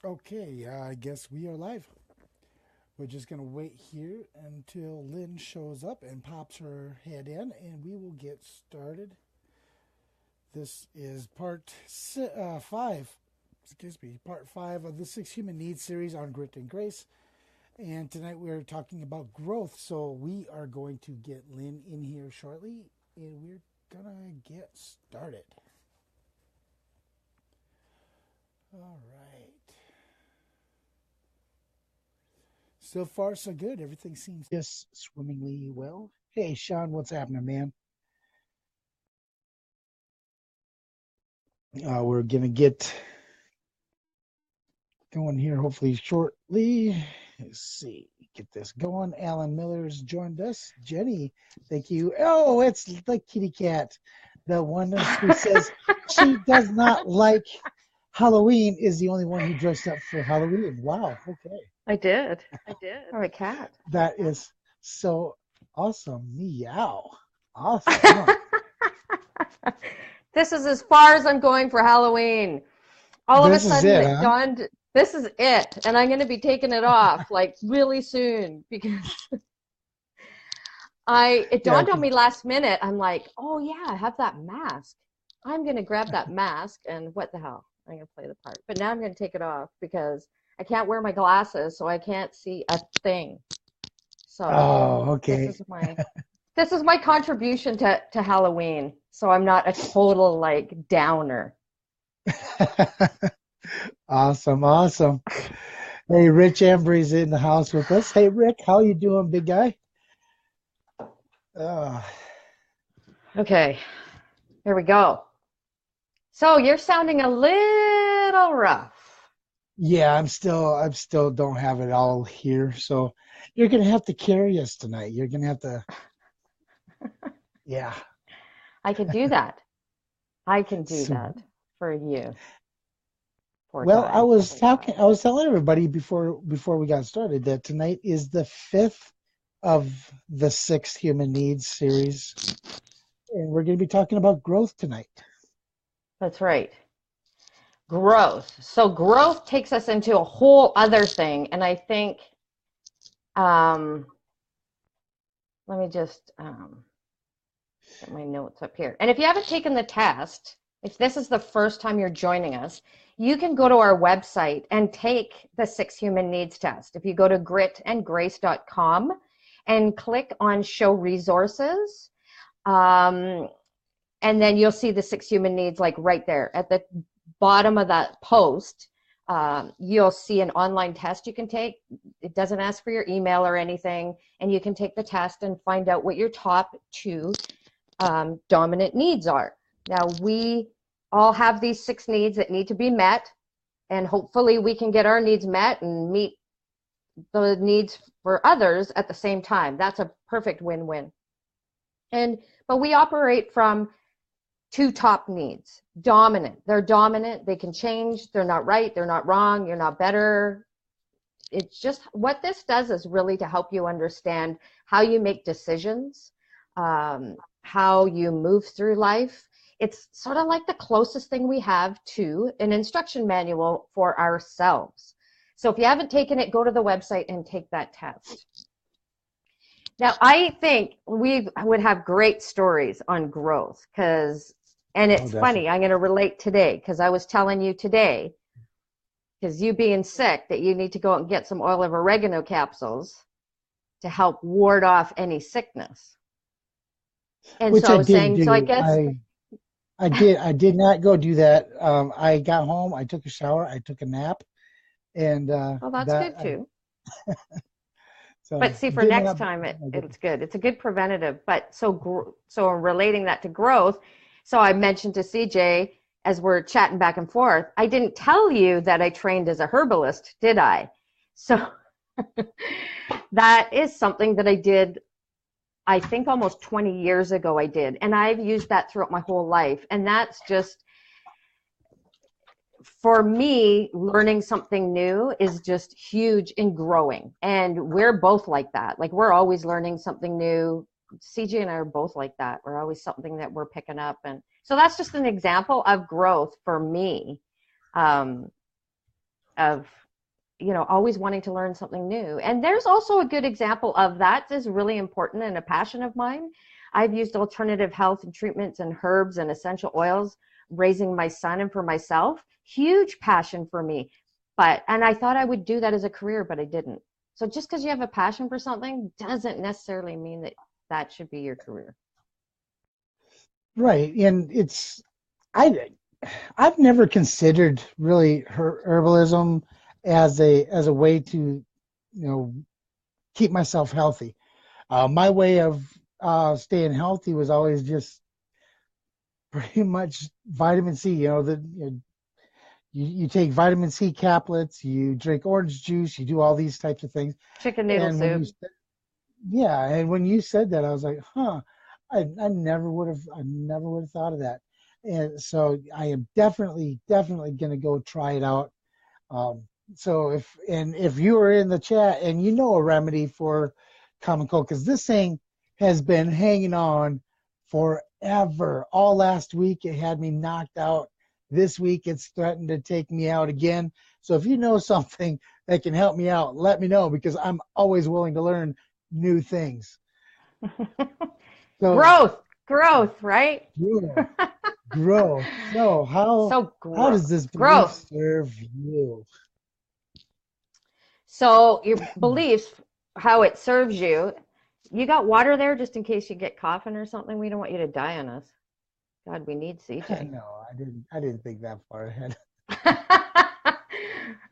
Okay, I guess we are live. We're just going to wait here until Lynn shows up and pops her head in, and we will get started. This is five, part five of the Six Human Needs series on grit and grace. And tonight we're talking about growth. So we are going to get Lynn in here shortly, and we're going to get started. All right. So far, so good. Everything seems just swimmingly well. Hey, Sean, what's happening, man? We're going to get going here hopefully shortly. Let's see. Get this going. Alan Miller's joined us. Jenny, thank you. Oh, it's the kitty cat. The one who says she does not like Halloween is the only one who dressed up for Halloween. Wow. Okay. I did. I'm a cat. That is so awesome. Meow. Awesome. This is as far as I'm going for Halloween. All of a This is sudden it, it huh? dawned, this is it. And I'm going to be taking it off like really soon because it Yeah, dawned on me last minute. I'm like, oh yeah, I have that mask. I'm going to grab that mask and what the hell? I'm going to play the part. But now I'm going to take it off because I can't wear my glasses, so I can't see a thing. So oh, this okay. is my contribution to Halloween. So I'm not a total like downer. Awesome, awesome. Hey, Rich Embry's in the house with us. Hey, Rick, how you doing, big guy? Uh, Okay, here we go. So you're sounding a little rough. yeah, I'm still don't have it all here, so you're gonna have to carry us tonight. You're gonna have to, yeah. I can do that. I can do So, that for you. Poor well, guy. I was telling everybody before we got started that tonight is the fifth of the six human needs series, and we're gonna be talking about growth tonight. That's right. Growth. So growth takes us into a whole other thing. And I think, um, let me just get my notes up here. And if you haven't taken the test, if this is the first time you're joining us, you can go to our website and take the Six Human Needs test. If you go to gritandgrace.com and click on Show Resources, um, and then you'll see the Six Human Needs like right there at the bottom of that post. You'll see an online test you can take. It doesn't ask for your email or anything, and you can take the test and find out what your top two dominant needs are. Now, we all have these six needs that need to be met, and hopefully we can get our needs met and meet the needs for others at the same time. That's a perfect win-win. But we operate from two top needs. Dominant. They're dominant. They can change. They're not right. They're not wrong. You're not better. It's just what this does is really to help you understand how you make decisions, how you move through life. It's sort of like the closest thing we have to an instruction manual for ourselves. So if you haven't taken it, go to the website and take that test. Now, I think we would have great stories on growth and it's funny, I'm going to relate today because I was telling you today, because you being sick, that you need to go out and get some oil of oregano capsules to help ward off any sickness. And Which so I I was didn't saying, so I do. guess, I did not go do that. I got home, I took a shower, I took a nap, and well, that's good too. so But see, for did next not. time, it's good. It's a good preventative. But so relating that to growth, so I mentioned to CJ as we're chatting back and forth, I didn't tell you that I trained as a herbalist, did I? So that is something that I did, I think almost 20 years ago I did. And I've used that throughout my whole life. And that's just, for me, learning something new is just huge in growing. And we're both like that. Like we're always learning something new. CJ and I are both like that. We're always something that we're picking up. And so that's just an example of growth for me. of always wanting to learn something new. And there's also a good example of that is really important and a passion of mine. I've used alternative health and treatments and herbs and essential oils raising my son and for myself. Huge passion for me. And I thought I would do that as a career, but I didn't. So just because you have a passion for something doesn't necessarily mean that that should be your career. Right. And I've never considered really herbalism as a way to, keep myself healthy. My way of staying healthy was always just pretty much vitamin C. You take vitamin C caplets, you drink orange juice, you do all these types of things. Chicken noodle And soup. when you said that, I was like, huh, I never would have thought of that. And so I am definitely going to go try it out. Um, so if you are in the chat and you know a remedy for common cold, because this thing has been hanging on forever. All last week it had me knocked out. This week it's threatened to take me out again. So if you know something that can help me out, let me know, because I'm always willing to learn new things. So growth, right? Growth. So how does this belief serve you? So your beliefs, how it serves you. You got water there just in case you get coughing or something? We don't want you to die on us. God, we need CJ. No, I didn't think that far ahead.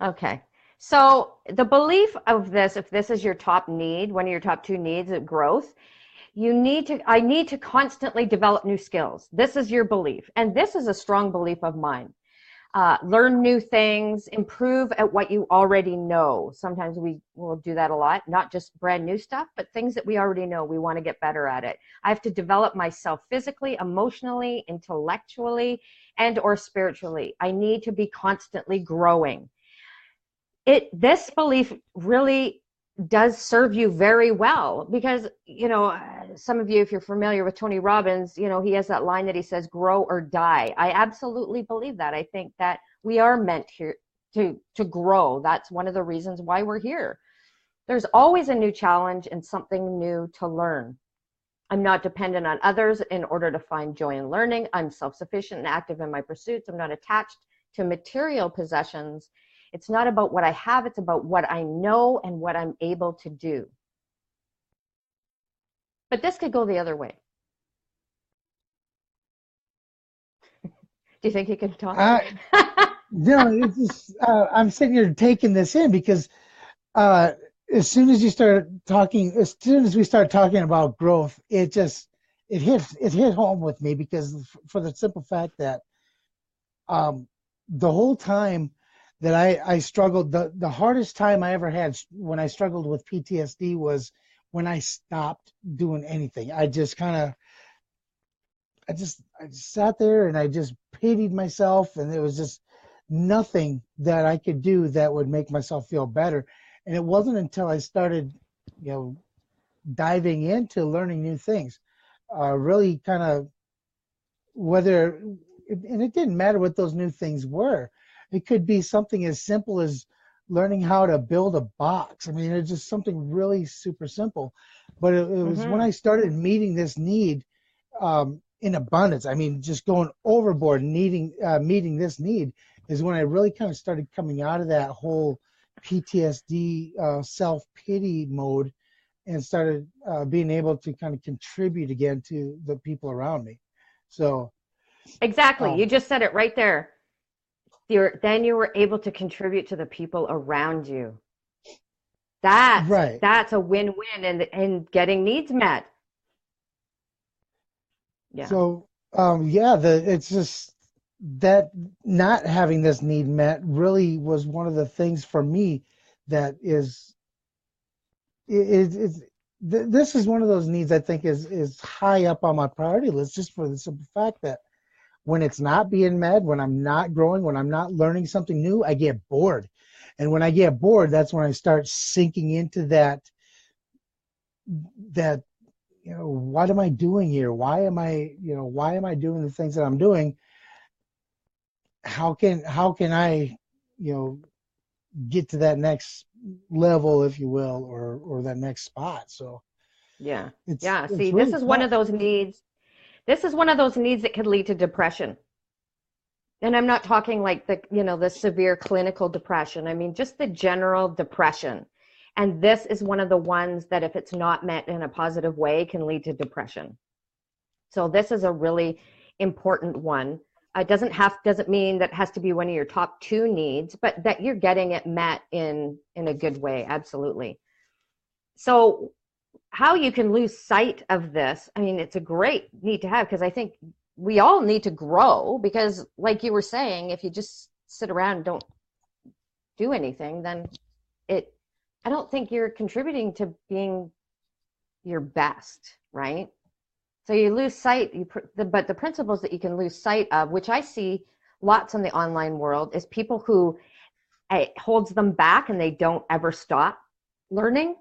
Okay. So the belief of this, if this is your top need, one of your top two needs of growth, I need to constantly develop new skills. This is your belief. And this is a strong belief of mine. Learn new things, improve at what you already know. Sometimes we will do that a lot, not just brand new stuff, but things that we already know. We want to get better at it. I have to develop myself physically, emotionally, intellectually, and or spiritually. I need to be constantly growing. This belief really does serve you very well, because some of you, if you're familiar with Tony Robbins, he has that line that he says, grow or die. I absolutely believe that. I think that we are meant here to grow. That's one of the reasons why we're here. There's always a new challenge and something new to learn. I'm not dependent on others in order to find joy in learning. I'm self-sufficient and active in my pursuits. I'm not attached to material possessions. It's not about what I have, it's about what I know and what I'm able to do. But this could go the other way. Do you think you can talk? No, it's just, I'm sitting here taking this in, because as soon as we start talking about growth, it hit home with me, because for the simple fact that the whole time that I struggled, the hardest time I ever had when I struggled with PTSD was when I stopped doing anything. I just sat there and I just pitied myself, and there was just nothing that I could do that would make myself feel better. And it wasn't until I started, diving into learning new things, really kind of and it didn't matter what those new things were. It could be something as simple as learning how to build a box. I mean, it's just something really super simple. But it was when I started meeting this need in abundance. I mean, just going overboard, meeting this need, is when I really kind of started coming out of that whole PTSD self-pity mode, and started being able to kind of contribute again to the people around me. So exactly, you just said it right there. Then you were able to contribute to the people around you. That's a win-win in getting needs met. Yeah. So it's just that not having this need met really was one of the things for me that is this is one of those needs I think is high up on my priority list, just for the simple fact that when it's not being met, when I'm not growing, when I'm not learning something new, I get bored. And when I get bored, that's when I start sinking into that what am I doing here? Why am I doing the things that I'm doing? How can I, get to that next level, if you will, or that next spot. So Yeah. it's Yeah. See, it's this really is one of tough. those needs. This is one of those needs that could lead to depression. And I'm not talking like the severe clinical depression. I mean, just the general depression. And this is one of the ones that if it's not met in a positive way can lead to depression. So this is a really important one. It doesn't mean that it has to be one of your top two needs, but that you're getting it met in a good way. Absolutely. So how you can lose sight of this, I mean, it's a great need to have, because I think we all need to grow, because like you were saying, if you just sit around and don't do anything, then I don't think you're contributing to being your best, right? So you lose sight, but the principles that you can lose sight of, which I see lots in the online world, is people who it holds them back and they don't ever stop learning.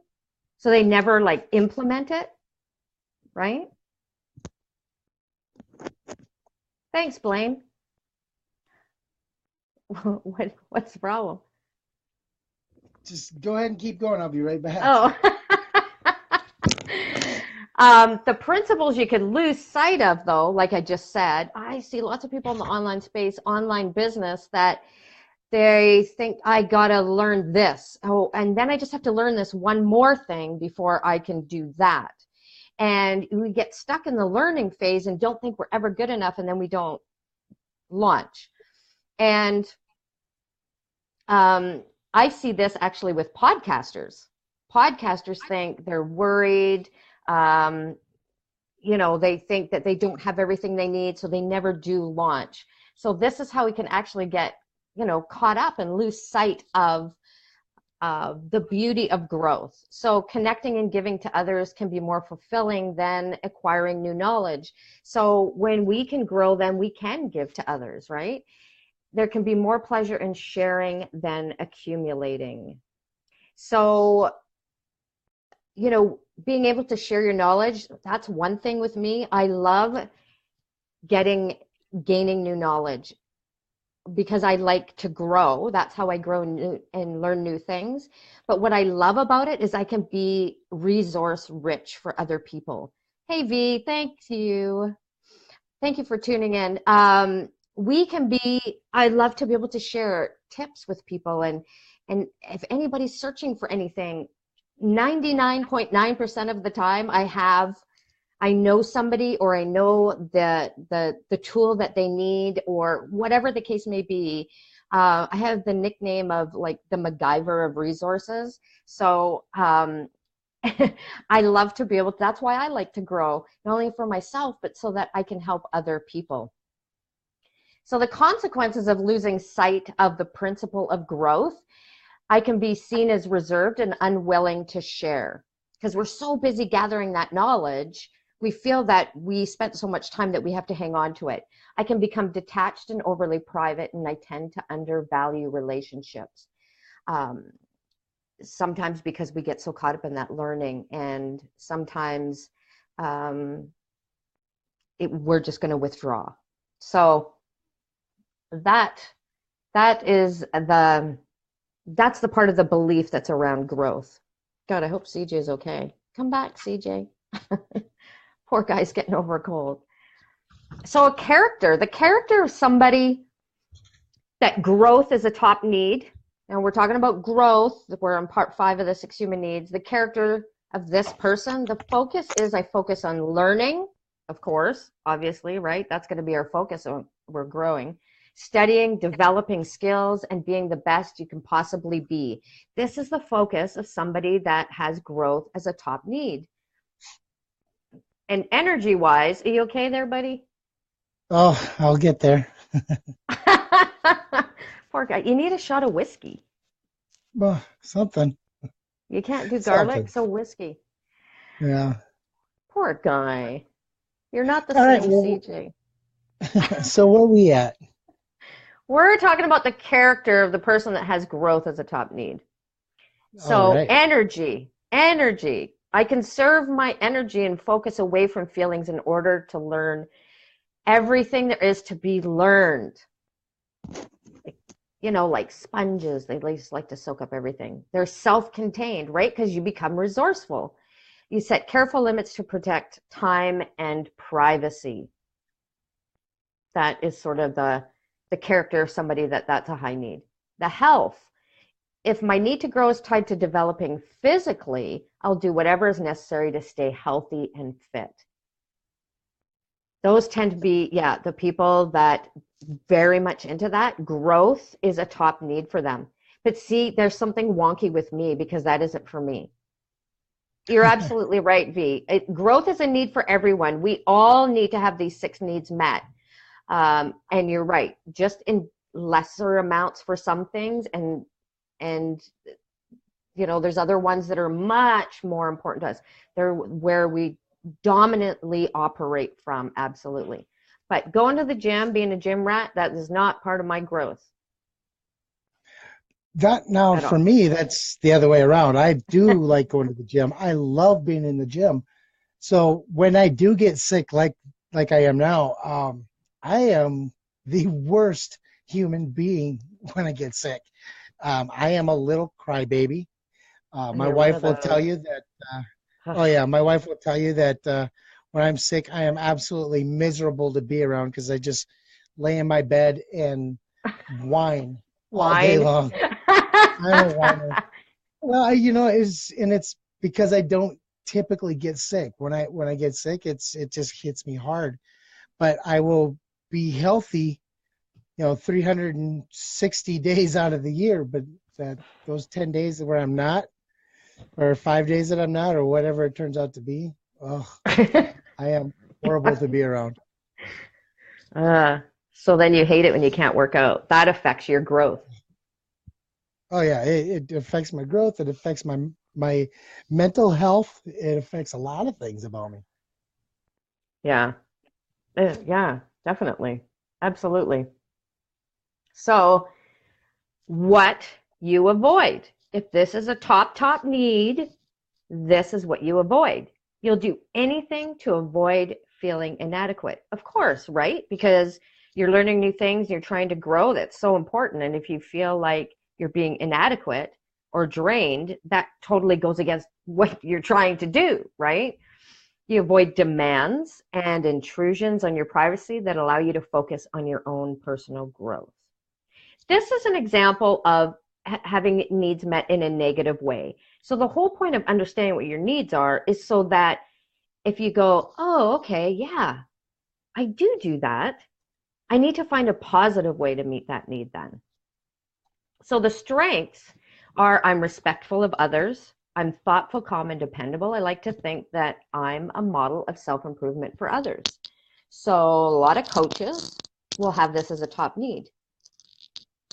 So they never like implement it, right? Thanks, Blaine. What's the problem? Just go ahead and keep going. I'll be right back. Oh. The principles you can lose sight of, though, like I just said, I see lots of people in the online space, online business, that they think I gotta learn this. Oh, and then I just have to learn this one more thing before I can do that. And we get stuck in the learning phase and don't think we're ever good enough, and then we don't launch. And I see this actually with podcasters. Podcasters think they're worried. They think that they don't have everything they need, so they never do launch. So this is how we can actually get, caught up and lose sight of the beauty of growth. So connecting and giving to others can be more fulfilling than acquiring new knowledge. So when we can grow, then we can give to others, right? There can be more pleasure in sharing than accumulating. So, being able to share your knowledge, that's one thing with me. I love gaining new knowledge because I like to grow. That's how I grow and learn new things. But what I love about it is I can be resource rich for other people. Hey, V, thank you. Thank you for tuning in. I love to be able to share tips with people. And if anybody's searching for anything, 99.9% of the time I know somebody, or I know the tool that they need, or whatever the case may be. I have the nickname of like the MacGyver of resources. So I love to be able to, that's why I like to grow, not only for myself, but so that I can help other people. So the consequences of losing sight of the principle of growth, I can be seen as reserved and unwilling to share, because we're so busy gathering that knowledge. We feel that we spent so much time that we have to hang on to it. I can become detached and overly private, and I tend to undervalue relationships. Sometimes because we get so caught up in that learning, and sometimes we're just going to withdraw. So that's the part of the belief that's around growth. God, I hope CJ is okay. Come back, CJ. Poor guy's getting over a cold. So the character of somebody that growth is a top need. And we're talking about growth. We're on part 5 of the 6 human needs. The character of this person, the focus is I focus on learning, of course, obviously, right? That's going to be our focus when we're growing. Studying, developing skills, and being the best you can possibly be. This is the focus of somebody that has growth as a top need. And energy-wise, are you okay there, buddy? Oh, I'll get there. Poor guy. You need a shot of whiskey. Well, something. You can't do garlic, Something. so whiskey. Yeah. Poor guy. You're not the All right. same, Well, CJ. so where are we at? We're talking about the character of the person that has growth as a top need. All So right. energy. I conserve my energy and focus away from feelings in order to learn everything there is to be learned. like sponges. They just like to soak up everything. They're self-contained, right? Because you become resourceful. You set careful limits to protect time and privacy. That is sort of the character of somebody that's a high need. The health. If my need to grow is tied to developing physically, I'll do whatever is necessary to stay healthy and fit. Those tend to be, the people that very much into that. Growth is a top need for them. But see, there's something wonky with me because that isn't for me. You're absolutely right, V. Growth is a need for everyone. We all need to have these 6 needs met. And you're right, just in lesser amounts for some things, and there's other ones that are much more important to us. They're where we dominantly operate from, absolutely. But going to the gym, being a gym rat, that is not part of my growth. That now for me, that's the other way around. I do like going to the gym. I love being in the gym. So when I do get sick, like I am now, I am the worst human being when I get sick. I am a little crybaby. My wife will tell you that. My wife will tell you that when I'm sick, I am absolutely miserable to be around because I just lay in my bed and whine all day long. I'm a whiner. Well, it's because I don't typically get sick. When I get sick, it just hits me hard. But I will be healthy, 360 days out of the year. But those 10 days where I'm not, or 5 days that I'm not, or whatever it turns out to be, I am horrible to be around. So then you hate it when you can't work out. That affects your growth. Oh yeah, it affects my growth. It affects my mental health. It affects a lot of things about me. Yeah. Yeah, definitely. Absolutely. So what you avoid. If this is a top need, this is what you avoid. You'll do anything to avoid feeling inadequate. Of course, right? Because you're learning new things, you're trying to grow. That's so important. And if you feel like you're being inadequate or drained, that totally goes against what you're trying to do, right? You avoid demands and intrusions on your privacy that allow you to focus on your own personal growth. This is an example of having needs met in a negative way. So the whole point of understanding what your needs are is so that if you go, oh, okay, yeah, I do that, I need to find a positive way to meet that need then. So the strengths are I'm respectful of others, I'm thoughtful, calm, and dependable. I like to think that I'm a model of self-improvement for others. So a lot of coaches will have this as a top need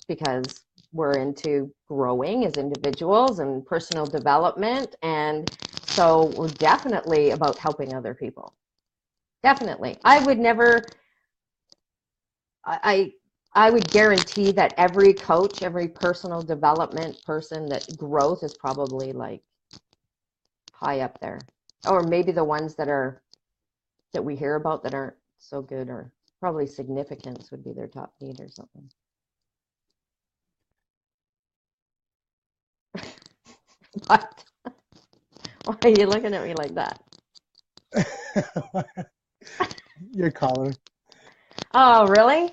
because we're into growing as individuals and personal development. And so we're definitely about helping other people. Definitely. I would never, I would guarantee that every coach, every personal development person, that growth is probably like high up there. Or maybe the ones that we hear about that aren't so good, or probably significance would be their top need or something. What? Why are you looking at me like that? Your collar. Oh, really?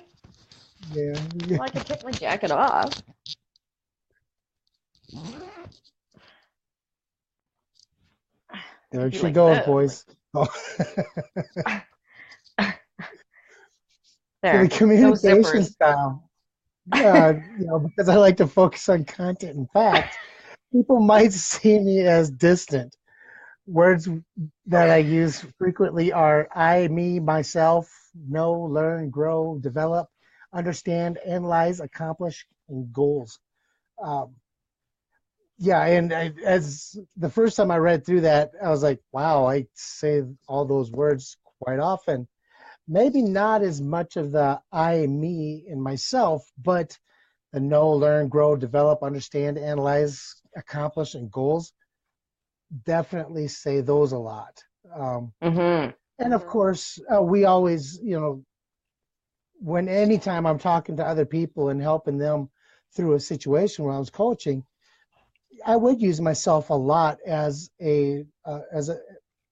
Yeah. Well, I could take my jacket off. There she goes, boys. Oh. There. So the communication style. Because I like to focus on content and facts, people might see me as distant. Words that I use frequently are I, me, myself, know, learn, grow, develop, understand, analyze, accomplish, and goals. And as the first time I read through that, I was like, wow, I say all those words quite often. Maybe not as much of the I, me, and myself, but the know, learn, grow, develop, understand, analyze, accomplish, and goals. Definitely say those a lot. And of course, we always, anytime I'm talking to other people and helping them through a situation where I was coaching, I would use myself a lot as a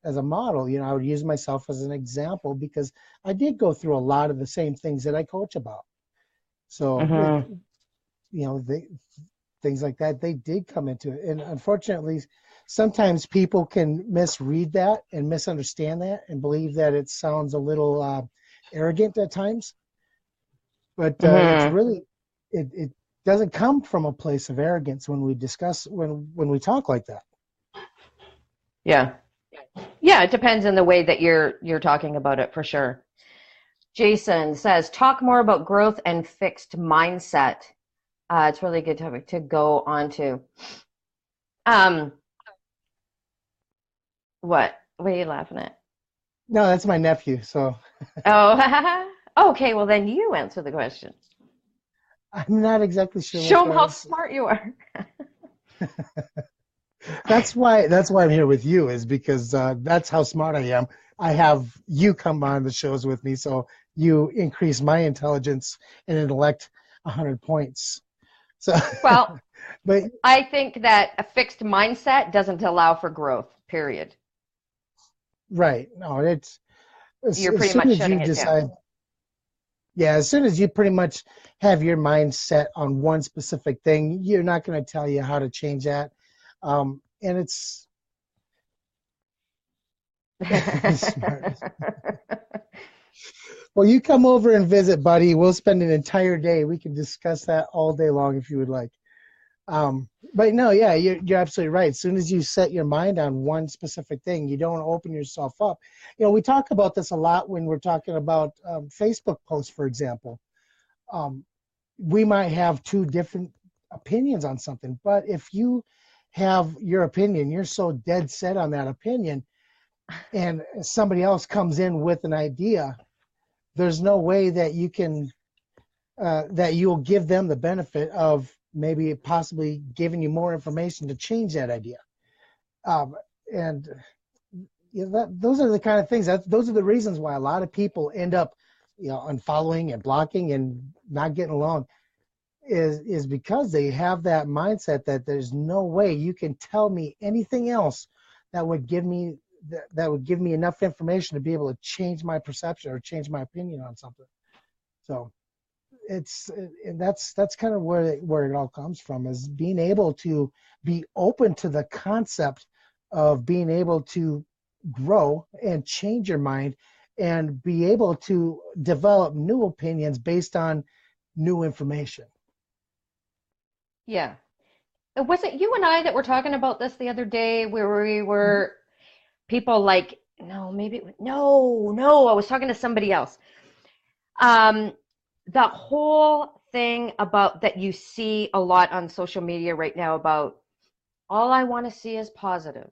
model. I would use myself as an example because I did go through a lot of the same things that I coach about. So Mm-hmm. things like that, they did come into it. And unfortunately, sometimes people can misread that and misunderstand that and believe that it sounds a little arrogant at times. But it's Mm-hmm. really, it doesn't come from a place of arrogance when we discuss, when we talk like that. Yeah. Yeah, it depends on the way that you're talking about it for sure. Jason says, talk more about growth and fixed mindset. It's really a good topic to go on to. Um, what are you laughing at? No, that's my nephew. So Oh, okay. Well, then you answer the question. I'm not exactly sure what Show them how that's. smart you are. That's why I'm here with you, is because that's how smart I am. I have you come on the shows with me, so you increase my intelligence and intellect 100 points. So, Well, but I think that a fixed mindset doesn't allow for growth, period. right, no, it's You're as pretty soon much as you shutting it down. decide, yeah, as soon as you pretty much have your mind set on one specific thing, you're not going to tell you how to change that. And it's smart. Well, you come over and visit, buddy. We'll spend an entire day. We can discuss that all day long if you would like. But no, yeah, you're absolutely right. As soon as you set your mind on one specific thing, you don't open yourself up. We talk about this a lot when we're talking about Facebook posts, for example. Um, we might have two different opinions on something, but if you have your opinion, you're so dead set on that opinion, and somebody else comes in with an idea, there's no way that you can that you'll give them the benefit of maybe possibly giving you more information to change that idea. And those are the kind of things those are the reasons why a lot of people end up, unfollowing and blocking and not getting along, is because they have that mindset that there's no way you can tell me anything else that would give me that would give me enough information to be able to change my perception or change my opinion on something. So it's and that's kind of where it all comes from, is being able to be open to the concept of being able to grow and change your mind and be able to develop new opinions based on new information. Yeah. Was it you and I that were talking about this the other day where we were people like, no, maybe, no, I was talking to somebody else. Um, the whole thing about that you see a lot on social media right now about all I want to see is positive.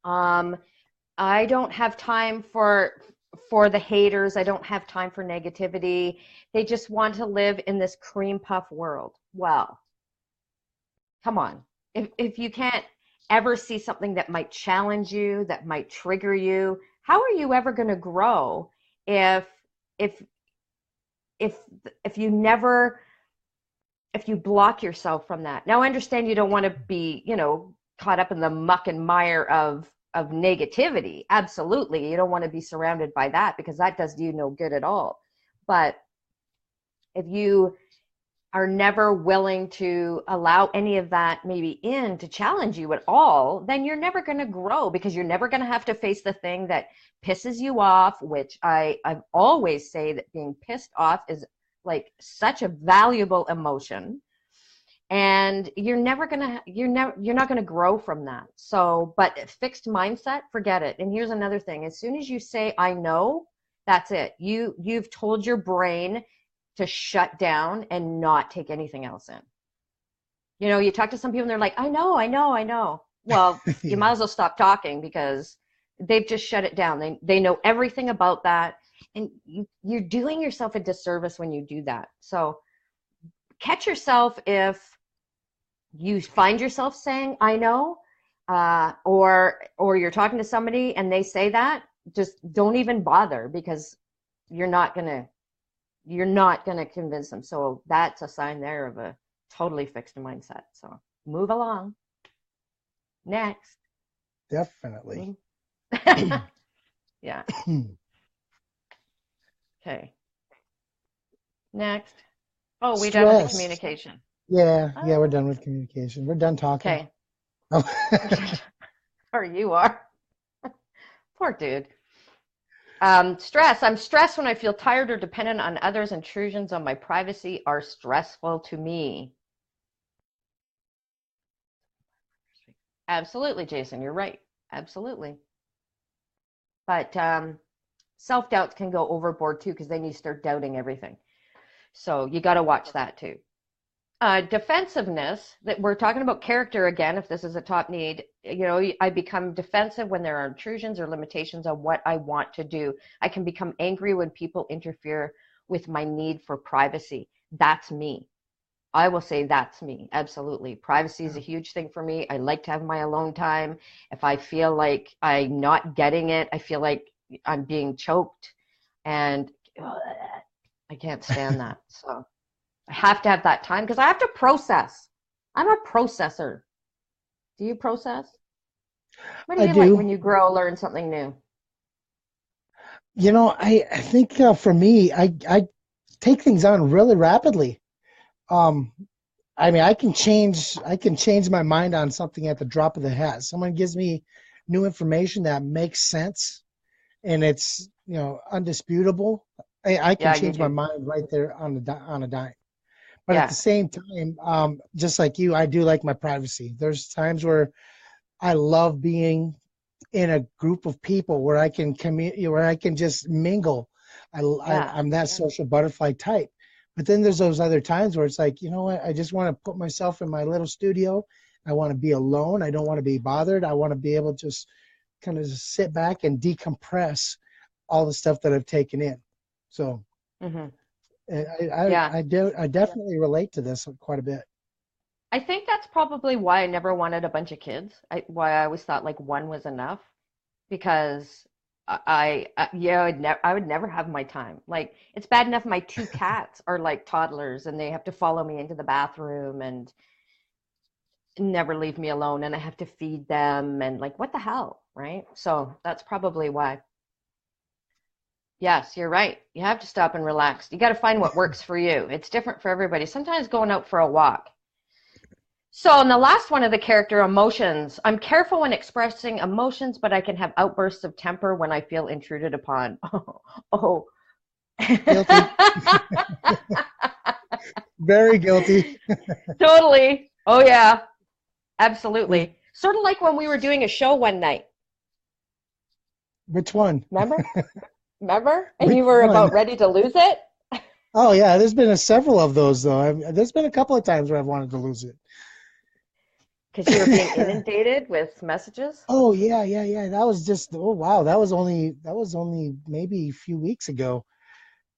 Um, I don't have time for the haters. I don't have time for negativity. They just want to live in this cream puff world. Well, come on. If you can't ever see something that might challenge you, that might trigger you, how are you ever going to grow if if if if you never if you block yourself from that? Now I understand you don't want to be, caught up in the muck and mire of negativity. Absolutely. You don't want to be surrounded by that because that does you no good at all. But if you are never willing to allow any of that maybe in to challenge you at all, then you're never going to grow because you're never going to have to face the thing that pisses you off, which I've always say that being pissed off is like such a valuable emotion. And you're not gonna grow from that. So, but fixed mindset, forget it. And here's another thing: as soon as you say "I know," that's it. You've told your brain to shut down and not take anything else in. You talk to some people and they're like, I know, I know, I know. Well, you Yeah. might as well stop talking because they've just shut it down. They know everything about that. And you're doing yourself a disservice when you do that. So catch yourself if you find yourself saying, I know, or you're talking to somebody and they say that, just don't even bother because you're not gonna you're not gonna convince them. So that's a sign there of a totally fixed mindset. So move along. Next. Definitely. Yeah. Okay. Next. Oh, we done with the Stress. communication. Yeah, we're Oh, done with communication. We're done talking. okay. Oh. Or you are. Poor dude. Stress. I'm stressed when I feel tired or dependent on others. Intrusions on my privacy are stressful to me. Absolutely, Jason. You're right. Absolutely. But self-doubts can go overboard too, because then you start doubting everything. So you got to watch that too. Defensiveness, that we're talking about character again, if this is a top need, I become defensive when there are intrusions or limitations on what I want to do. I can become angry when people interfere with my need for privacy. That's me. I will say that's me. Absolutely. Privacy is a huge thing for me. I like to have my alone time. If I feel like I'm not getting it, I feel like I'm being choked, and I can't stand that. So I have to have that time because I have to process. I'm a processor. Do you process? What do I you like do. when you grow, learn something new? I think for me, I take things on really rapidly. Um, I mean, I can change my mind on something at the drop of the hat. Someone gives me new information that makes sense and it's, undisputable. I can Yeah, you change my do. mind right there on a dime. But at the Yeah, same time, just like you, I do like my privacy. There's times where I love being in a group of people where I can where I can just mingle. yeah, I'm that social butterfly type. But then there's those other times where it's like, you know what? I just want to put myself in my little studio. I want to be alone. I don't want to be bothered. I want to be able to just kind of just sit back and decompress all the stuff that I've taken in. So hmm yeah. I definitely relate to this quite a bit. I think that's probably why I never wanted a bunch of kids. Why I always thought like one was enough, because yeah, I would never have my time. Like it's bad enough my two cats are like toddlers and they have to follow me into the bathroom and never leave me alone, and I have to feed them, and like what the hell, right? So that's probably why. Yes, you're right. You have to stop and relax. You got to find what works for you. It's different for everybody. Sometimes going out for a walk. So, in the last one of the character emotions, I'm careful when expressing emotions, but I can have outbursts of temper when I feel intruded upon. Oh. Guilty. Very guilty. Totally. Oh, yeah, There's, absolutely. Sort of like when we were doing a show one night. which one? Remember? Remember? And Which you were one? about ready to lose it Oh yeah, there's been several of those though. There's been a couple of times where I've wanted to lose it. because you were being inundated with messages. Oh yeah. That was just wow. That was only maybe a few weeks ago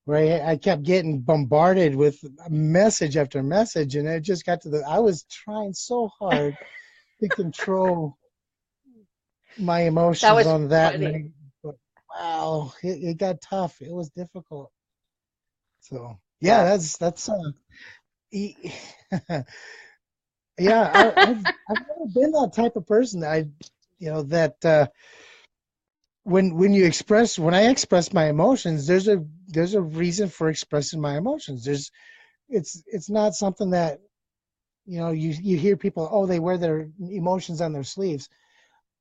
where I kept getting bombarded with message after message, and it just got to I was trying so hard to control my That emotions was on that funny. night. But wow, it got tough. It was difficult. So yeah, Yeah. that's e- yeah. I've never been that type of person that that when I express my emotions, there's a reason for expressing my emotions. It's not something that you hear people, oh, they wear their emotions on their sleeves,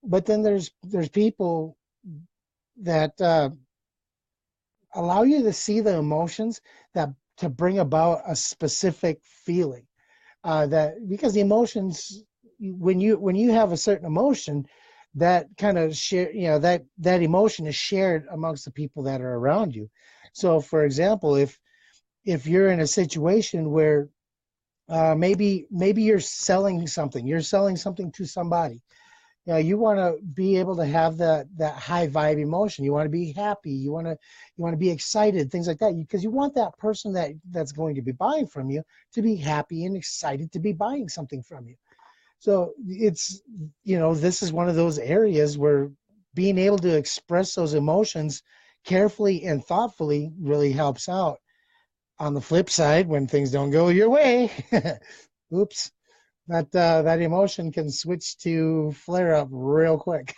but then there's people that allow you to see the emotions that to bring about a specific feeling, that because the emotions, when you have a certain emotion, that kind of share, that emotion is shared amongst the people that are around you. So for example, if you're in a situation where maybe you're selling something to somebody. You want to be able to have that high vibe emotion. You want to be happy. You want to be excited, things like that. Because you want that person that's going to be buying from you to be happy and excited to be buying something from you. So this is one of those areas where being able to express those emotions carefully and thoughtfully really helps out. On the flip side, when things don't go your way, oops, that emotion can switch to flare up real quick.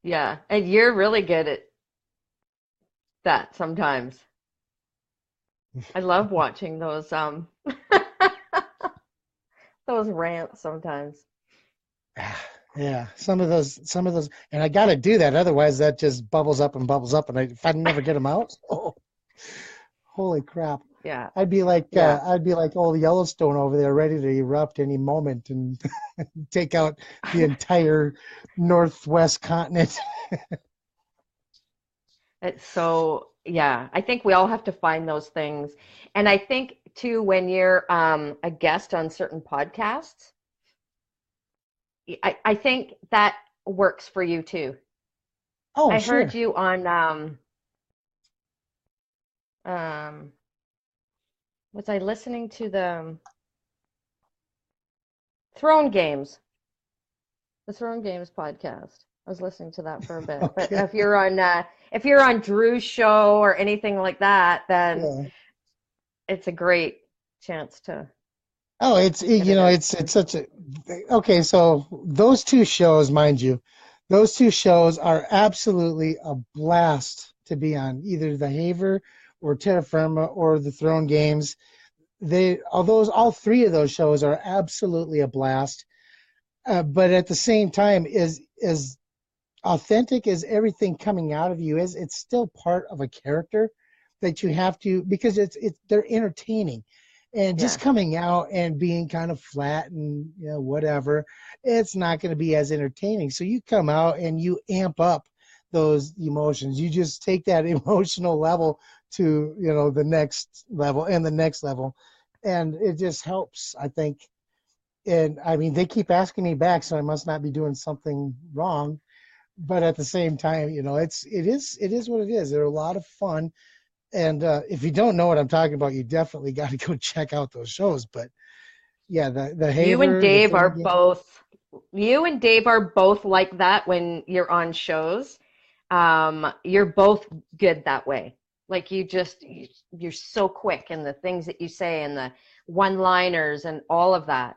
Yeah, and you're really good at that sometimes. I love watching those rants sometimes. Yeah, some of those, and I got to do that. Otherwise, that just bubbles up, and if I never get them out, oh, holy crap! Yeah, yeah. I'd be like old Yellowstone over there, ready to erupt any moment and take out the entire northwest continent. It's so, yeah, I think we all have to find those things. And I think too, when you're a guest on certain podcasts, I think that works for you too. Oh, I heard sure. you on um was I listening to the Throne Games, the Throne Games podcast. I was listening to that for a bit. But Okay. if you're on Drew's show or anything like that, then Yeah. it's a great chance to Oh, get it out. it's such a okay. So those two shows, mind you, those two shows are absolutely a blast to be on. Either the Haver or Terra Firma or the Throne Games. All three of those shows are absolutely a blast. But at the same time, is authentic as everything coming out of you is, it's still part of a character that you have to, because it's they're entertaining, and just Yeah. coming out and being kind of flat and whatever, it's not going to be as entertaining. So you come out and you amp up those emotions. You just take that emotional level to the next level and the next level, and it just helps, I think. And I mean, they keep asking me back, so I must not be doing something wrong, but at the same time, it is what it is. They're a lot of fun, and if you don't know what I'm talking about, you definitely got to go check out those shows. But yeah, the You and Haver, the Dave are Throne Game. both you and Dave are both like that when you're on shows. You're both good that way. Like you're so quick in the things that you say and the one-liners and all of that.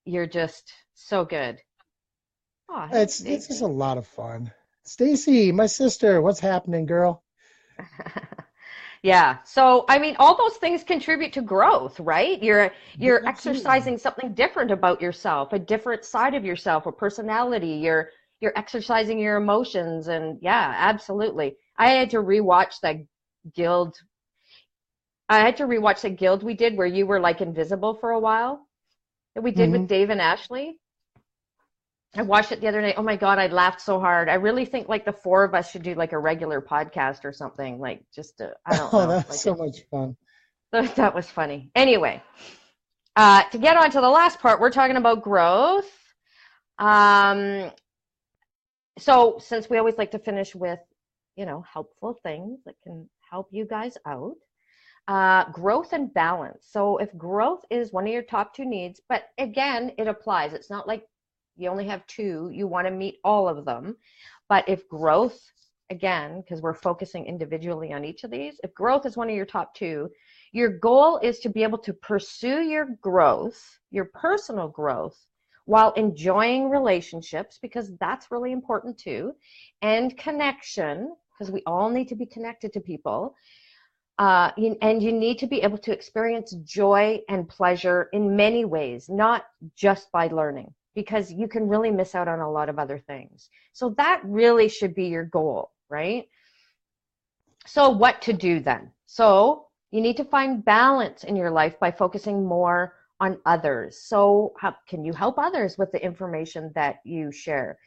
You're just so good. Oh, hey, It's just a Stacy. lot of fun. Stacy, my sister, what's happening, girl? Yeah. So, I mean, all those things contribute to growth, right? You're Absolutely. exercising something different about yourself, a different side of yourself, a personality. You're exercising your emotions, and yeah, absolutely. Guild. I had to rewatch the guild we did where you were like invisible for a while that we did with Hmm. Dave and Ashley. I watched it the other night. Oh my God, I laughed so hard. I really think like the four of us should do like a regular podcast or something, like just I don't Oh, know, that's like so it. much fun. That was funny. Anyway, to get on to the last part, we're talking about growth. Um, so since we always like to finish with, helpful things that can help you guys out, growth and balance. So if growth is one of your top two needs, but again, it applies. It's not like you only have two, you want to meet all of them. But if growth, again, because we're focusing individually on each of these, if growth is one of your top two, your goal is to be able to pursue your growth, your personal growth, while enjoying relationships, because that's really important too, and connection, because we all need to be connected to people. And you need to be able to experience joy and pleasure in many ways, not just by learning, because you can really miss out on a lot of other things. So that really should be your goal, right? So, what to do then? So, you need to find balance in your life by focusing more on others. So, how can you help others with the information that you share?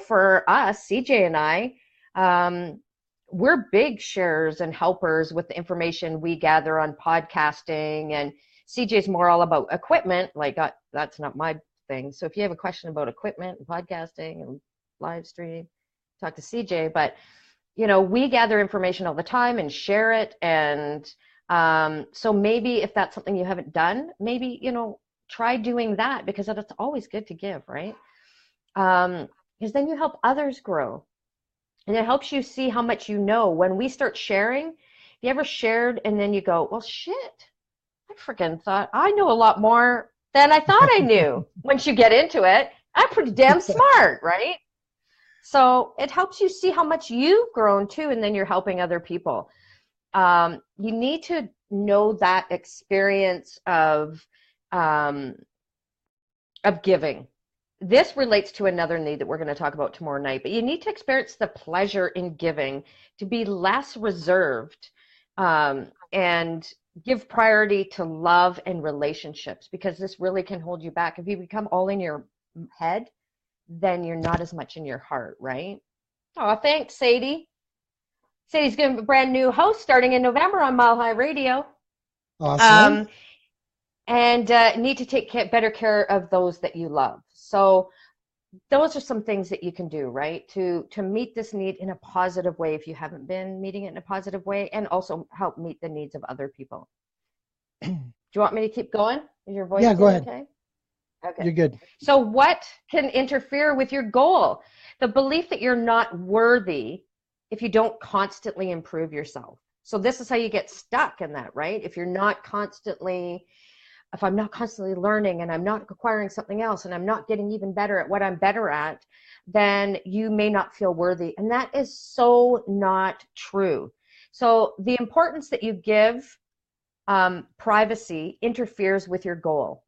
For us, CJ and I, um, we're big sharers and helpers with the information we gather on podcasting. And CJ's more all about equipment. Like, that's not my thing. So, if you have a question about equipment and podcasting and live stream, talk to CJ. But we gather information all the time and share it. And so maybe if that's something you haven't done, maybe, try doing that, because it's always good to give, right? Because then you help others grow, and it helps you see how much you know. When we start sharing, you ever shared and then you go, well, shit, I freaking thought I knew a lot more than I thought I knew. Once you get into it, I'm pretty damn smart, right? So it helps you see how much you've grown too, and then you're helping other people. You need to know that experience um, of giving. This relates to another need that we're going to talk about tomorrow night, but you need to experience the pleasure in giving, to be less reserved, and give priority to love and relationships, because this really can hold you back. If you become all in your head, then you're not as much in your heart, right? Oh, thanks, Sadie. Sadie's going to be a brand new host starting in November on Mile High Radio. Awesome. And need to take better care of those that you love. So those are some things that you can do, right, to meet this need in a positive way if you haven't been meeting it in a positive way, and also help meet the needs of other people. Do you want me to keep going? Is your voice Yeah, go ahead. okay? Okay. You're good. So what can interfere with your goal? The belief that you're not worthy if you don't constantly improve yourself. So this is how you get stuck in that, right? If I'm not constantly learning, and I'm not acquiring something else, and I'm not getting even better at what I'm better at, then you may not feel worthy. And that is so not true. So the importance that you give privacy interferes with your goal.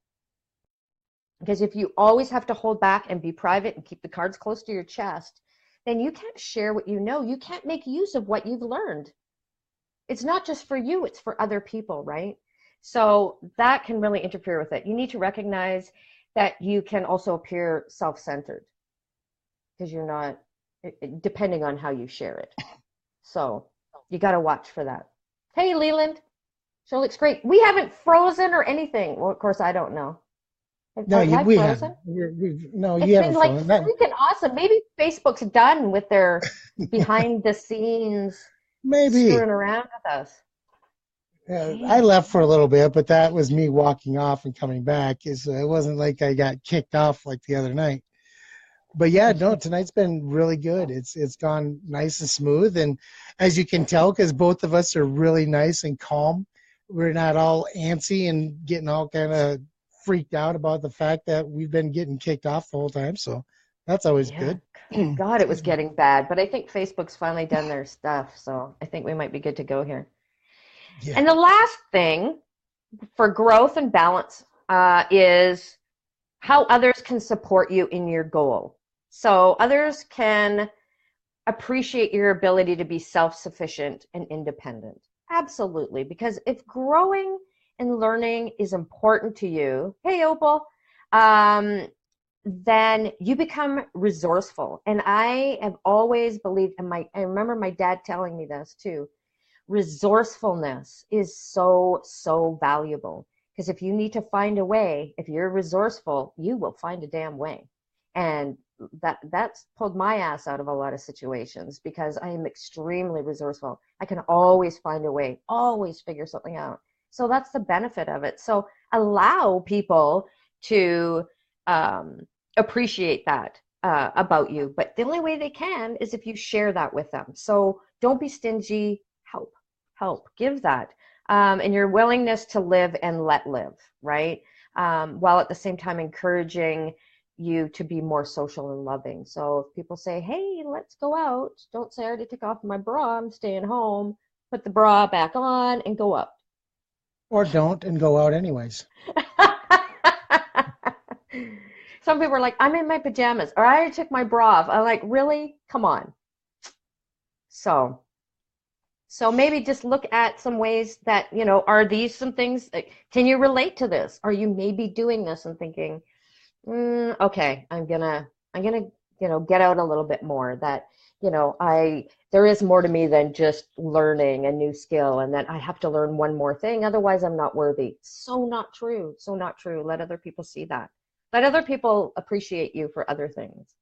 Because if you always have to hold back and be private and keep the cards close to your chest, then you can't share what you know. You can't make use of what you've learned. It's not just for you, it's for other people, right? So that can really interfere with it. You need to recognize that you can also appear self-centered, because you're not, depending on how you share it. So you got to watch for that. Hey, Leland, show looks great. We haven't frozen or anything. Well, of course, I don't know. No, Have I we frozen? haven't. No, It's you been haven't like frozen. freaking awesome. Maybe Facebook's done with their behind the scenes Maybe. screwing around with us. I Dang. left for a little bit, but that was me walking off and coming back. It wasn't like I got kicked off like the other night. But yeah, no, tonight's been really good. It's gone nice and smooth, and as you can tell, because both of us are really nice and calm, we're not all antsy and getting all kind of freaked out about the fact that we've been getting kicked off the whole time. So that's always Yeah, good. God, it was Excuse me. getting bad, but I think Facebook's finally done their stuff, so I think we might be good to go here. Yeah. And the last thing for growth and balance is how others can support you in your goal. So others can appreciate your ability to be self-sufficient and independent. Absolutely, because if growing and learning is important to you, hey Opal, um, then you become resourceful. And I have always believed, and I remember my dad telling me this too, resourcefulness is so, so valuable. Because if you need to find a way, if you're resourceful, you will find a damn way. And that's pulled my ass out of a lot of situations, because I am extremely resourceful. I can always find a way, always figure something out. So that's the benefit of it. So allow people to appreciate that about you. But the only way they can is if you share that with them. So don't be stingy. Help, give that. And your willingness to live and let live, right? While at the same time encouraging you to be more social and loving. So if people say, hey, let's go out, don't say I already took off my bra, I'm staying home. Put the bra back on and go up. Or don't and go out anyways. Some people are like, I'm in my pajamas, or I already took my bra off. I'm like, really? Come on. So maybe just look at some ways that, are these some things, can you relate to this? Are you maybe doing this and thinking, okay, I'm gonna, get out a little bit more, that, there is more to me than just learning a new skill, and that I have to learn one more thing, otherwise I'm not worthy. So not true. So not true. Let other people see that. Let other people appreciate you for other things.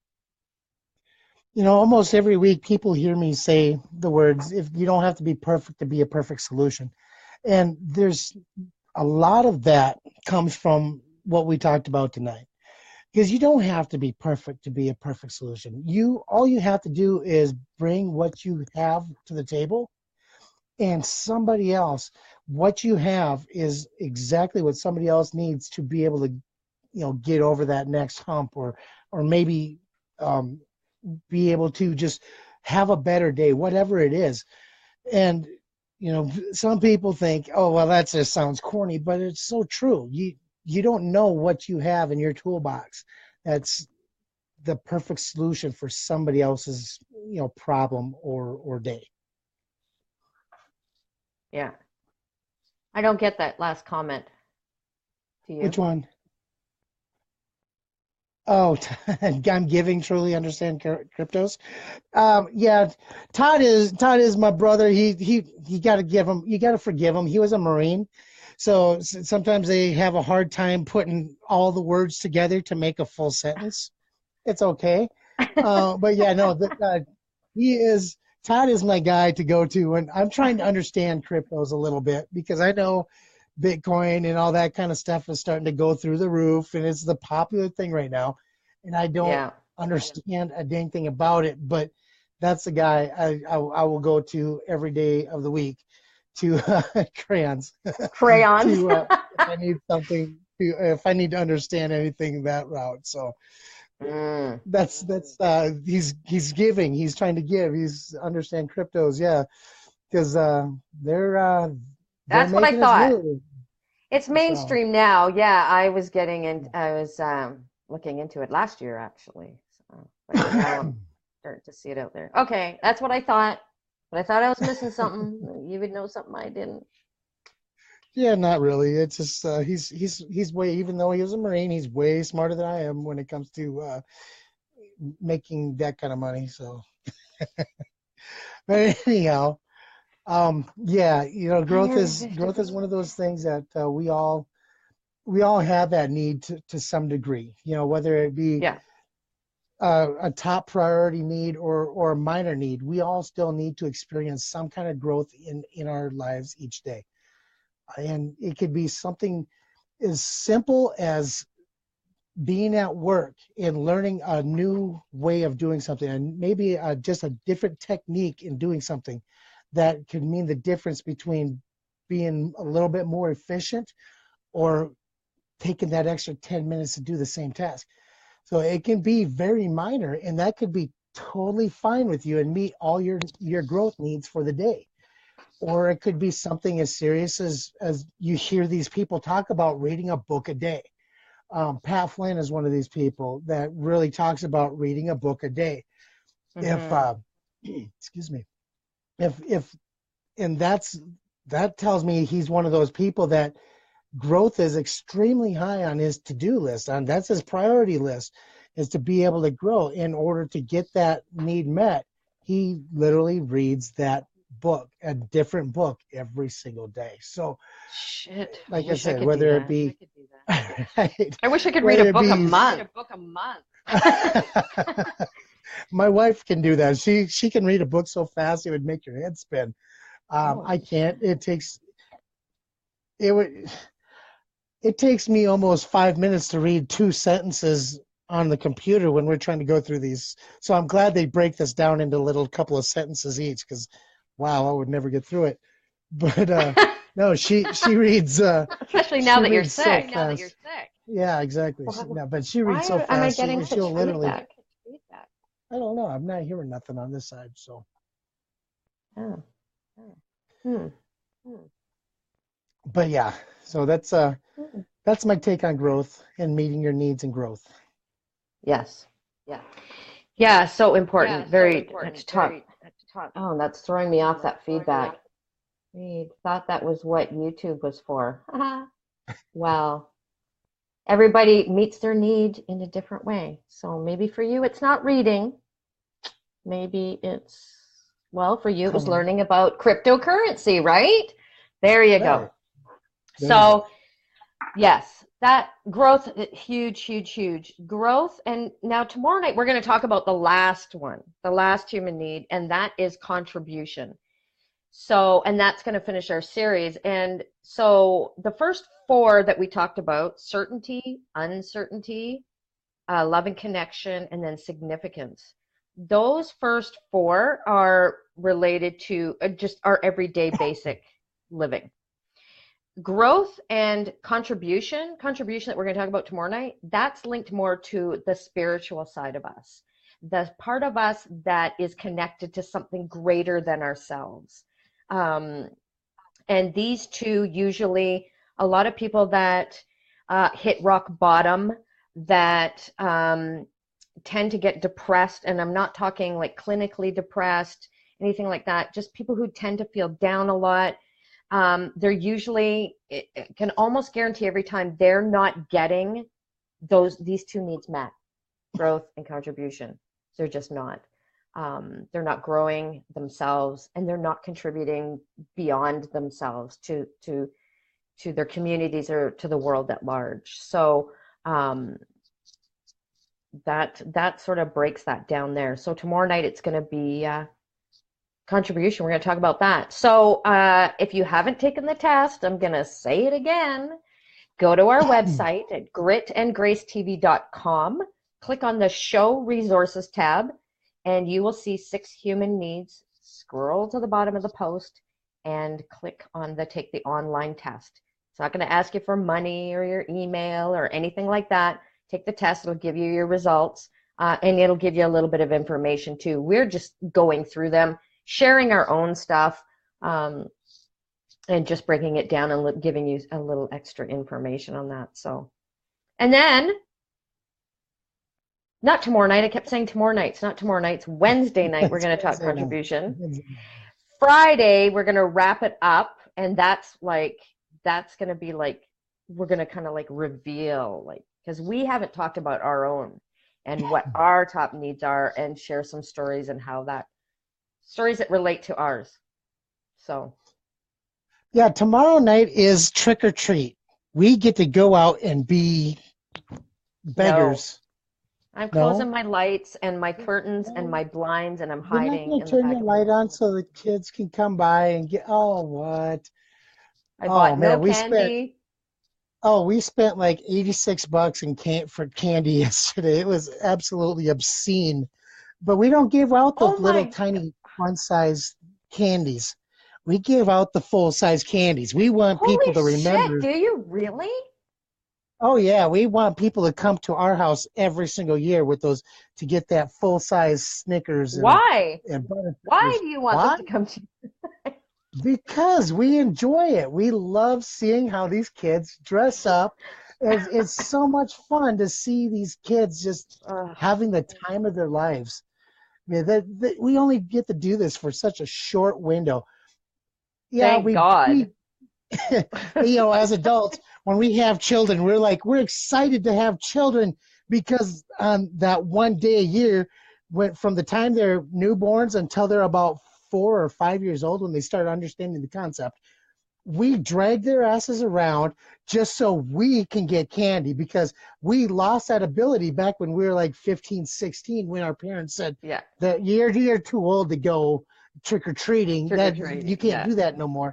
Almost every week people hear me say the words, if you don't have to be perfect to be a perfect solution. And there's a lot of that comes from what we talked about tonight. Because you don't have to be perfect to be a perfect solution. All you have to do is bring what you have to the table, and somebody else what you have is exactly what somebody else needs to be able to, get over that next hump, or maybe um, be able to just have a better day, whatever it is. And some people think, oh well, that just sounds corny, but it's so true. You don't know what you have in your toolbox that's the perfect solution for somebody else's problem or day. Yeah. I don't get that last comment. Do you? Which one? Oh, I'm giving, truly understand cryptos. Yeah, Todd is my brother. He got to give him. You got to forgive him. He was a Marine, so sometimes they have a hard time putting all the words together to make a full sentence. It's okay, but yeah, no, he is. Todd is my guy to go to, and I'm trying to understand cryptos a little bit because I know Bitcoin and all that kind of stuff is starting to go through the roof, and it's the popular thing right now. And I don't Yeah. understand a dang thing about it, but that's the guy I will go to every day of the week to crayons Crayons. to if I need something to if I need to understand anything that route. So Mm. that's he's giving, he's trying to give, he's understand cryptos, yeah, because they're That's what I making us thought. move. It's So mainstream now. Yeah, I was looking into it last year actually. So, but now I'm starting to see it out there. Okay, that's what I thought. But I thought I was missing something. You would know something I didn't. yeah, not really. It's just he's way, even though he was a Marine, he's way smarter than I am when it comes to making that kind of money. So, but anyhow, yeah, growth is one of those things that we all have that need to some degree. Whether it be Yeah. a top priority need or a minor need, we all still need to experience some kind of growth in our lives each day. And it could be something as simple as being at work and learning a new way of doing something, and maybe just a different technique in doing something that could mean the difference between being a little bit more efficient or taking that extra 10 minutes to do the same task. So it can be very minor, and that could be totally fine with you and meet all your growth needs for the day. Or it could be something as serious as you hear these people talk about reading a book a day. Pat Flynn is one of these people that really talks about reading a book a day. If Hmm. excuse me, if and that tells me he's one of those people that growth is extremely high on his to-do list, and that's his priority list, is to be able to grow. In order to get that need met, he literally reads that book, a different book every single day. So Shit. I like I wish I said, could do whether it that. be right, I wish I could read a whether it book a be month. my wife can do that. She can read a book so fast it would make your head spin. I Holy can't. shit. It would it takes me almost 5 minutes to read two sentences on the computer when we're trying to go through these. So I'm glad they break this down into little couple of sentences each, because wow, I would never get through it. But no, she reads Especially now she that you're reads so sick. fast. Yeah, exactly. Why, No, but she reads so why am I fast. getting such She'll literally. feedback? I don't know. I'm not hearing nothing on this side. So, Oh. Hmm. but yeah. So Hmm. that's my take on growth and meeting your needs and growth. Yes. Yeah, so important. Very to talk. Oh, and that's throwing me off that feedback. We thought that was what YouTube was for. Well, everybody meets their need in a different way. So maybe for you, it's not reading. Maybe it's, well, for you, it was Um, learning about cryptocurrency, right? There you go. right. There you So, go. yes, that growth, huge, huge, huge growth. And now tomorrow night, we're going to talk about the last one, the last human need, and that is contribution. So, and that's going to finish our series. And so the first four that we talked about, certainty, uncertainty, love and connection, and then significance. Those first four are related to just our everyday basic living. growth and contribution that we're going to talk about tomorrow night, that's linked more to the spiritual side of us, the part of us that is connected to something greater than ourselves. And these two, usually a lot of people that hit rock bottom, that tend to get depressed, and I'm not talking like clinically depressed, anything like that, just people who tend to feel down a lot. They're usually, it can almost guarantee every time they're not getting these two needs met, growth and contribution. They're just not. They're not growing themselves, and they're not contributing beyond themselves to their communities or to the world at large. So that sort of breaks that down there. So tomorrow night it's going to be contribution. We're going to talk about that. So if you haven't taken the test, I'm going to say it again. Go to our website at gritandgracetv.com. Click on the Show Resources tab, and you will see 6 human needs. Scroll to the bottom of the post and click on the Take the Online Test. It's not going to ask you for money or your email or anything like that. Take the test. It'll give you your results, and it'll give you a little bit of information too. We're just going through them, sharing our own stuff, and just breaking it down and giving you a little extra information on that. So, and then, not tomorrow night. I kept saying tomorrow night. It's not tomorrow night. It's Wednesday night. We're going to talk contribution. Friday, we're going to wrap it up, and that's going to be like, we're going to kind of like reveal, like, because we haven't talked about our own and what our top needs are, and share some stories and how stories that relate to ours. So. Yeah, tomorrow night is trick or treat. We get to go out and be beggars. No. I'm closing my lights and my curtains and my blinds, and I'm hiding. You're not going to turn your light on so the kids can come by and get, what? I bought no candy. We spent like $86 for candy yesterday. It was absolutely obscene. But we don't give out the little tiny fun-size candies. We give out the full-size candies. We want people to remember. Do you really? Oh, yeah. We want people to come to our house every single year with those, to get that full-size Snickers. Why? Why do you want them to come to you? Because we enjoy it. We love seeing how these kids dress up. It's so much fun to see these kids just having the time of their lives. I mean, we only get to do this for such a short window. Yeah, Thank God. As adults, when we have children, we're excited to have children, because that one day a year, from the time they're newborns until they're about 4 or 5 years old, when they start understanding the concept, we drag their asses around just so we can get candy, because we lost that ability back when we were like 15, 16, when our parents said that you're too old to go trick-or-treating. You can't do that no more.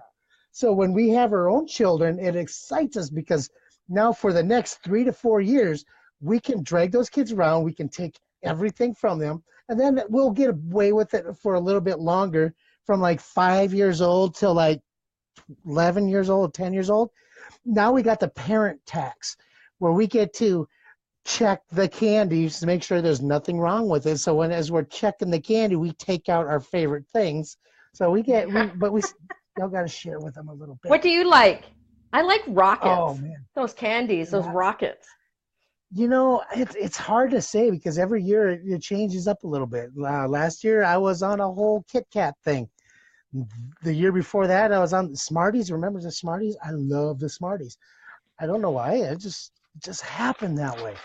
So when we have our own children, it excites us, because now for the next 3 to 4 years, we can drag those kids around. We can take everything from them, and then we'll get away with it for a little bit longer, from like 5 years old till like 11 years old, 10 years old. Now we got the parent tax, where we get to check the candies to make sure there's nothing wrong with it. So as we're checking the candy, we take out our favorite things. So but we still got to share with them a little bit. What do you like? I like rockets. Oh, man. Those candies, those rockets. It's hard to say, because every year it changes up a little bit. Last year I was on a whole Kit Kat thing. The year before that I was on the Smarties. Remember the Smarties? I love the Smarties. I don't know why. It just happened that way.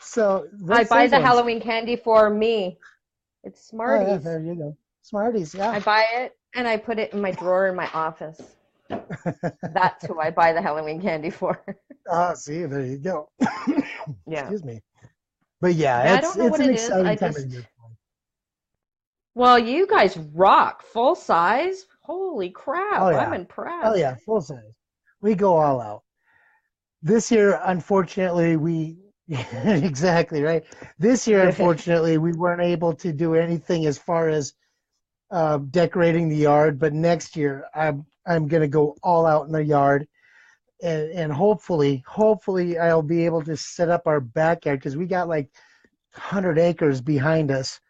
So I buy the Halloween candy for me. It's Smarties. Oh, yeah, there you go. Smarties, yeah. I buy it and I put it in my drawer in my office. That's who I buy the Halloween candy for. See, there you go. Yeah. Excuse me. But yeah, it's an exciting time of year. Well, you guys rock. Full size? Holy crap. Oh, yeah. I'm impressed. Oh, yeah, full size. We go all out. This year, unfortunately, exactly, right? This year, unfortunately, we weren't able to do anything as far as decorating the yard, but next year I'm gonna go all out in the yard, and hopefully I'll be able to set up our backyard because we got like 100 acres behind us.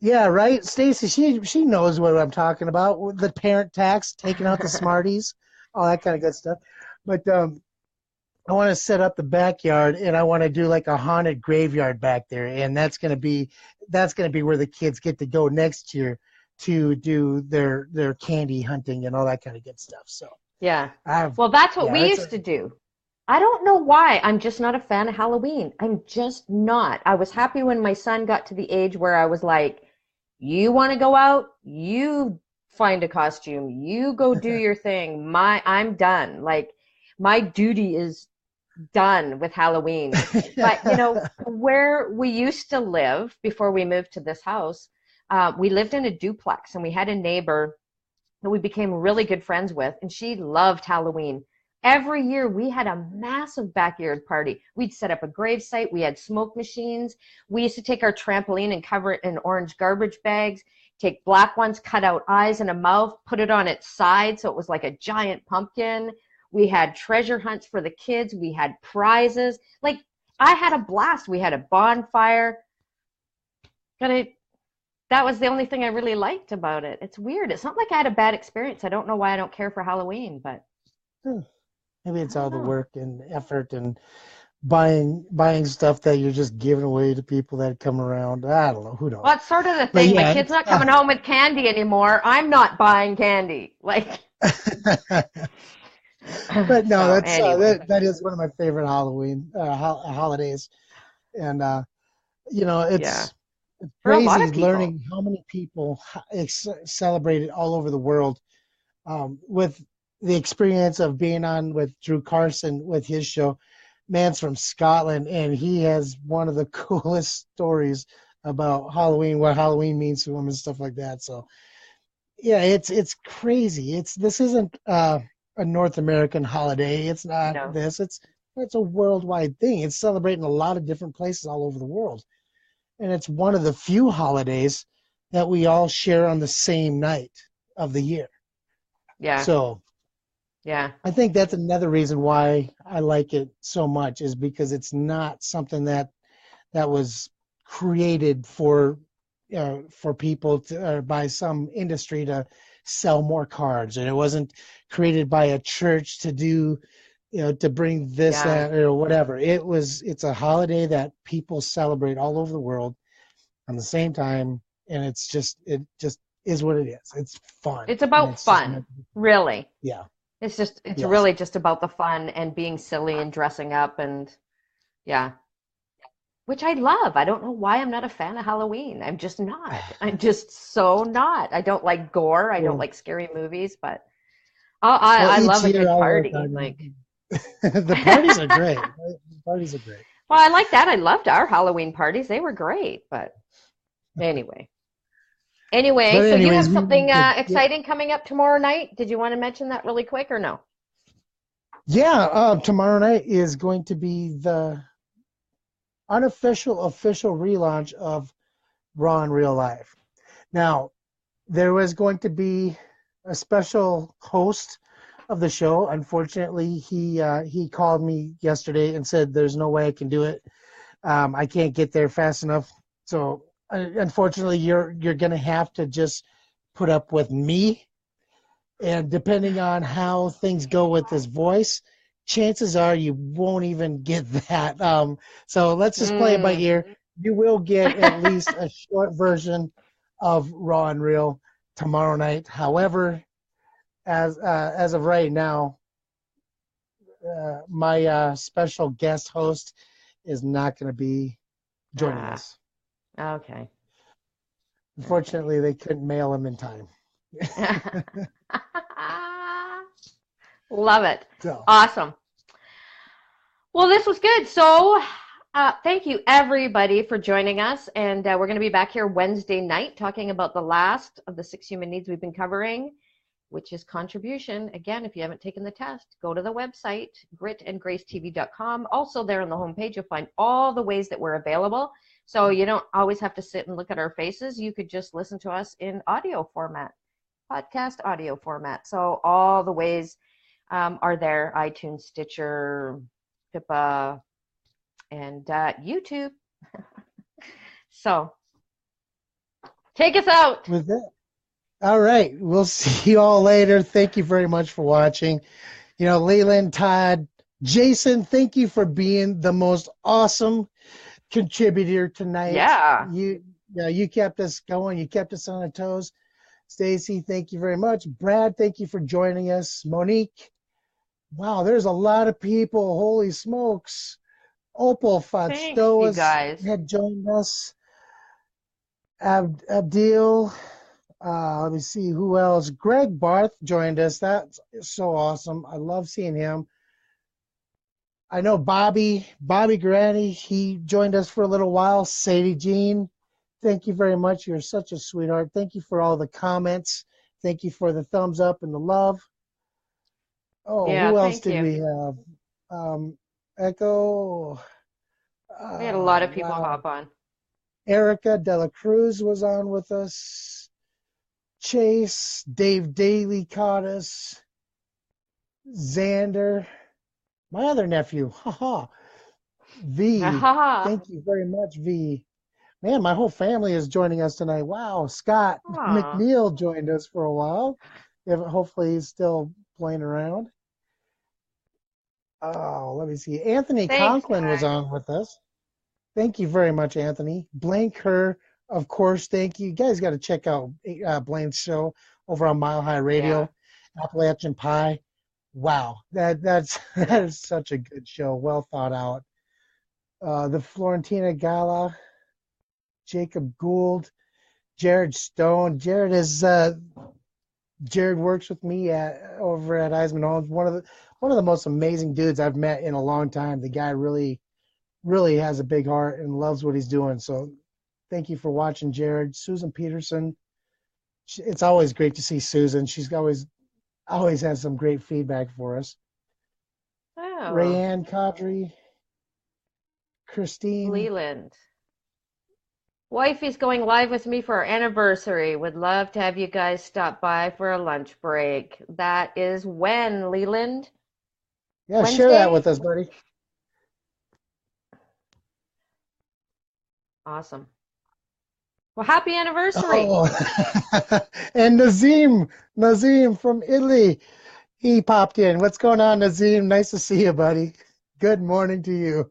Yeah, right, Stacy. She knows what I'm talking about. With the parent tax, taking out the Smarties, all that kind of good stuff. But I want to set up the backyard, and I want to do like a haunted graveyard back there, and that's gonna be where the kids get to go next year to do their candy hunting and all that kind of good stuff. So Yeah. I've Well, that's what yeah, we it's used to do. I don't know why. I'm just not a fan of Halloween. I'm just not. I was happy when my son got to the age where I was like, you want to go out? You find a costume. You go do your thing. I'm done. Like my duty is done with Halloween. But where we used to live before we moved to this house, we lived in a duplex and we had a neighbor that we became really good friends with, and she loved Halloween. Every year we had a massive backyard party. We'd set up a grave site. We had smoke machines. We used to take our trampoline and cover it in orange garbage bags, take black ones, cut out eyes and a mouth, put it on its side so it was like a giant pumpkin. We had treasure hunts for the kids. We had prizes. Like, I had a blast. We had a bonfire. That was the only thing I really liked about it. It's weird. It's not like I had a bad experience. I don't know why I don't care for Halloween, but maybe it's I all don't the know. work and effort and buying stuff that you're just giving away to people that come around. I don't know. Who knows? Well, it's sort of the But thing. My yeah, kid's not coming home with candy anymore. I'm not buying candy. Like, but no, so that's anyway. that is one of my favorite Halloween holidays, and Yeah. it's For a lot crazy of people. learning how many people celebrate it all over the world. With the experience of being on with Drew Carson with his show, man's from Scotland, and he has one of the coolest stories about Halloween, what Halloween means to him, and stuff like that. So yeah, it's crazy. This isn't a North American holiday. It's not No. this. It's a worldwide thing. It's celebrating a lot of different places all over the world, and it's one of the few holidays that we all share on the same night of the year. Yeah. So Yeah. I think that's another reason why I like it so much is because it's not something that was created for people to by some industry to sell more cards, and it wasn't created by a church to do to bring this Yeah. that or whatever. It's a holiday that people celebrate all over the world on the same time, and it just is what it is. It's fun, It's and about it's just fun, meant to be fun. really. Yeah. It's Yes. really just about the fun and being silly and dressing up and yeah, which I love. I don't know why I'm not a fan of Halloween. I'm just not. I'm just so not. I don't like gore. I don't Well, like scary movies, but well, I each love a year good I'll work party. on Like, it. The parties are well, great. The parties are great. I like that. I loved our Halloween parties. They were great. But anyway, But so you have anyways, something yeah, exciting coming up tomorrow night. Did you want to mention that really quick or no? yeah. Tomorrow night is going to be the unofficial official relaunch of Raw in Real Life. Now, there was going to be a special host of the show. Unfortunately, he called me yesterday and said there's no way I can do it. I can't get there fast enough. So unfortunately, you're gonna have to just put up with me. And depending on how things go with this voice, chances are you won't even get that. So let's just play it by Mm. ear. You will get at least a short version of Raw and Real tomorrow night. However, as of right now, my special guest host is not going to be joining Ah, us. okay. Okay. Unfortunately, they couldn't mail him in time. Love it. So, Awesome. Well, this was good. So, thank you everybody for joining us. And we're going to be back here Wednesday night talking about the last of the 6 human needs we've been covering, which is contribution. Again, if you haven't taken the test, go to the website, gritandgracetv.com. Also, there on the homepage, you'll find all the ways that we're available. So you don't always have to sit and look at our faces. You could just listen to us in audio format, podcast audio format. So all the ways are there: iTunes, Stitcher, Pippa, and YouTube. So take us out. With that, all right. We'll see you all later. Thank you very much for watching. Leland, Todd, Jason, thank you for being the most awesome contributor tonight. Yeah. You kept us going. You kept us on our toes. Stacy, thank you very much. Brad, thank you for joining us. Monique, wow, there's a lot of people. Holy smokes. Opal Thanks, you guys. had joined us. Abdil, let me see who else. Greg Barth joined us. That's so awesome. I love seeing him. I know Bobby Granny, he joined us for a little while. Sadie Jean, thank you very much. You're such a sweetheart. Thank you for all the comments. Thank you for the thumbs up and the love. Oh, Yeah, who else thank did you. we have? Echo. We had a lot of people Wow. hop on. Erica Dela Cruz was on with us. Chase, Dave Daly caught us. Xander, my other nephew, haha. V, thank you very much, V. Man, my whole family is joining us tonight. Wow, Scott Aw. McNeil joined us for a while. Hopefully he's still playing around. Oh, let me see. Anthony Thanks, Conklin was guys. on with us. Thank you very much, Anthony. Blank Her, of course, thank you. You guys got to check out Blaine's show over on Mile High Radio, Appalachian Pie. Wow, that is such a good show, well thought out. The Florentina Gala, Jacob Gould, Jared Stone. Jared works with me over at Eisman Owens. One of the most amazing dudes I've met in a long time. The guy really has a big heart and loves what he's doing. So thank you for watching, Jared. Susan Peterson. It's always great to see Susan. She's always has some great feedback for us. Oh. Rayanne Cadre. Christine. Leland. Wifey's going live with me for our anniversary. Would love to have you guys stop by for a lunch break. That is when, Leland? Yeah, Wednesday? Share that with us, buddy. Awesome. Well, happy anniversary. Oh. And Nazim from Italy, he popped in. What's going on, Nazim? Nice to see you, buddy. Good morning to you.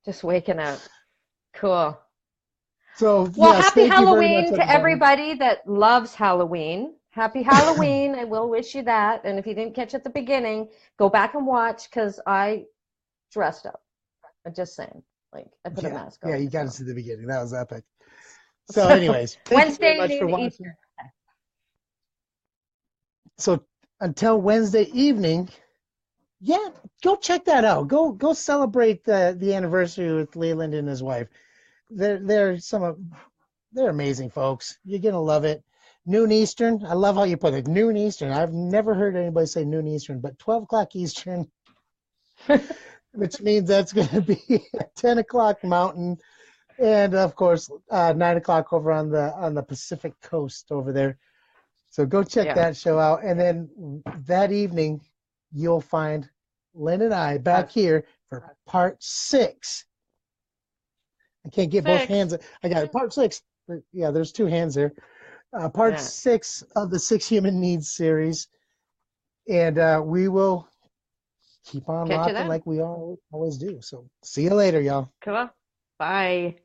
Just waking up. Cool. So, well, yes, happy thank you very Halloween much, to everybody that loves Halloween. Happy Halloween. I will wish you that. And if you didn't catch at the beginning, go back and watch because I dressed up. I'm just saying. Like, I put a mask on. Yeah, you got to see the beginning. That was epic. So anyways, thank you very much for watching. Easter. So until Wednesday evening, yeah, go check that out. Go celebrate the anniversary with Leland and his wife. They're amazing folks. You're gonna love it. Noon Eastern. I love how you put it. Noon Eastern. I've never heard anybody say noon Eastern, but 12 o'clock Eastern, which means that's gonna be 10 o'clock Mountain, and of course 9 o'clock over on the Pacific Coast over there. So go check that show out, and then that evening you'll find Lynn and I back here for part 6. I can't get both hands. I got part 6. Yeah, there's 2 hands there. Part 6 of the 6 Human Needs series, and we will keep on rocking like we always do. So see you later, y'all. Cool. Bye.